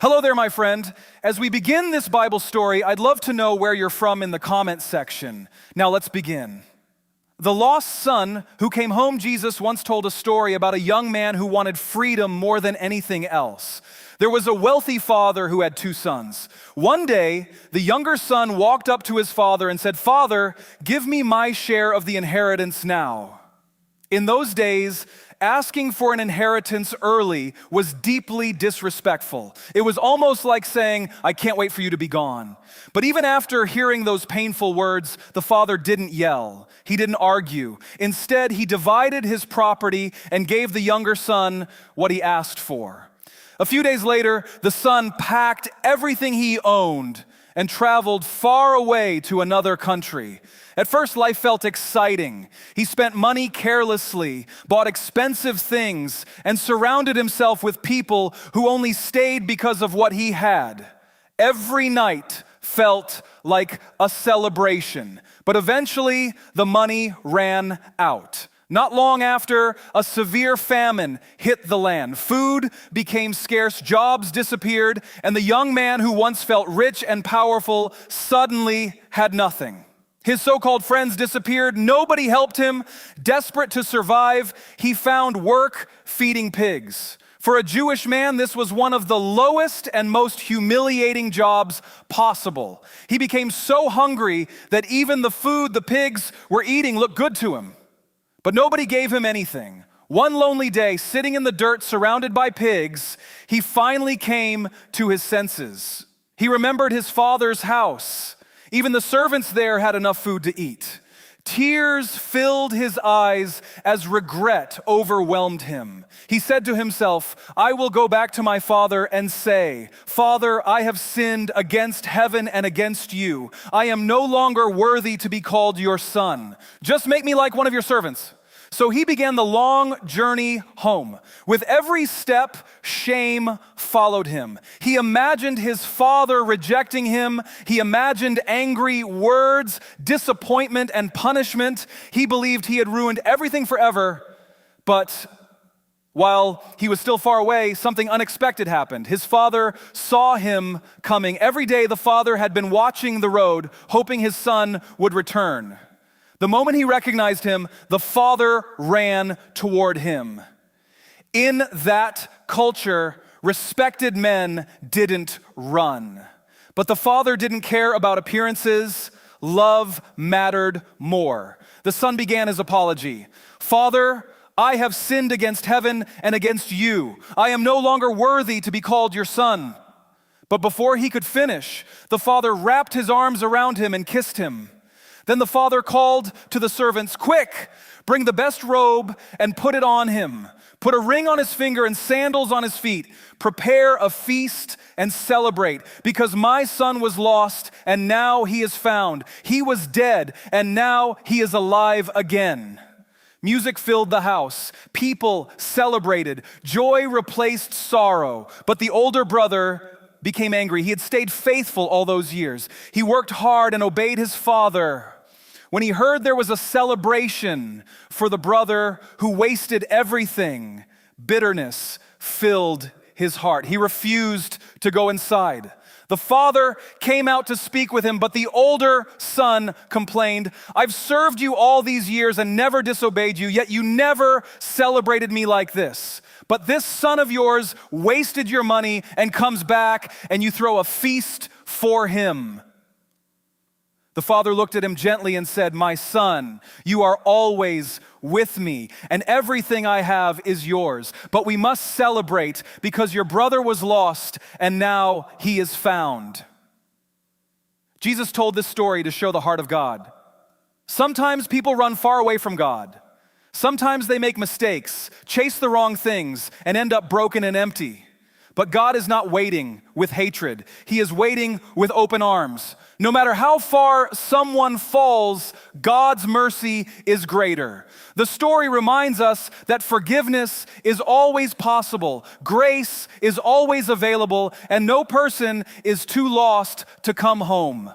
Hello there, my friend. As we begin this Bible story, I'd love to know where you're from in the comments section. Now let's begin. The lost son who came home, Jesus once told a story about a young man who wanted freedom more than anything else. There was a wealthy father who had two sons. One day, the younger son walked up to his father and said, "Father, give me my share of the inheritance now." In those days, asking for an inheritance early was deeply disrespectful. It was almost like saying, "I can't wait for you to be gone." But even after hearing those painful words, the father didn't yell. He didn't argue. Instead, he divided his property and gave the younger son what he asked for. A few days later, the son packed everything he owned and traveled far away to another country. At first, life felt exciting. He spent money carelessly, bought expensive things, and surrounded himself with people who only stayed because of what he had. Every night felt like a celebration, but eventually the money ran out. Not long after, a severe famine hit the land. Food became scarce, jobs disappeared, and the young man who once felt rich and powerful suddenly had nothing. His so-called friends disappeared. Nobody helped him. Desperate to survive, he found work feeding pigs. For a Jewish man, this was one of the lowest and most humiliating jobs possible. He became so hungry that even the food the pigs were eating looked good to him. But nobody gave him anything. One lonely day, sitting in the dirt surrounded by pigs, he finally came to his senses. He remembered his father's house. Even the servants there had enough food to eat. Tears filled his eyes as regret overwhelmed him. He said to himself, "I will go back to my father and say, 'Father, I have sinned against heaven and against you. I am no longer worthy to be called your son. Just make me like one of your servants.'" So he began the long journey home. With every step, shame followed him. He imagined his father rejecting him. He imagined angry words, disappointment, and punishment. He believed he had ruined everything forever. But while he was still far away, something unexpected happened. His father saw him coming. Every day, the father had been watching the road, hoping his son would return. The moment he recognized him, the father ran toward him. In that culture, respected men didn't run. But the father didn't care about appearances. Love mattered more. The son began his apology. "Father, I have sinned against heaven and against you. I am no longer worthy to be called your son." But before he could finish, the father wrapped his arms around him and kissed him. Then the father called to the servants, "Quick, bring the best robe and put it on him. Put a ring on his finger and sandals on his feet. Prepare a feast and celebrate, because my son was lost and now he is found. He was dead and now he is alive again." Music filled the house. People celebrated. Joy replaced sorrow. But the older brother became angry. He had stayed faithful all those years. He worked hard and obeyed his father. When he heard there was a celebration for the brother who wasted everything, bitterness filled his heart. He refused to go inside. The father came out to speak with him, but the older son complained, "I've served you all these years and never disobeyed you, yet you never celebrated me like this. But this son of yours wasted your money and comes back, and you throw a feast for him." The father looked at him gently and said, "My son, you are always with me, and everything I have is yours. But we must celebrate because your brother was lost, and now he is found." Jesus told this story to show the heart of God. Sometimes people run far away from God. Sometimes they make mistakes, chase the wrong things, and end up broken and empty. But God is not waiting with hatred. He is waiting with open arms. No matter how far someone falls, God's mercy is greater. The story reminds us that forgiveness is always possible, grace is always available, and no person is too lost to come home.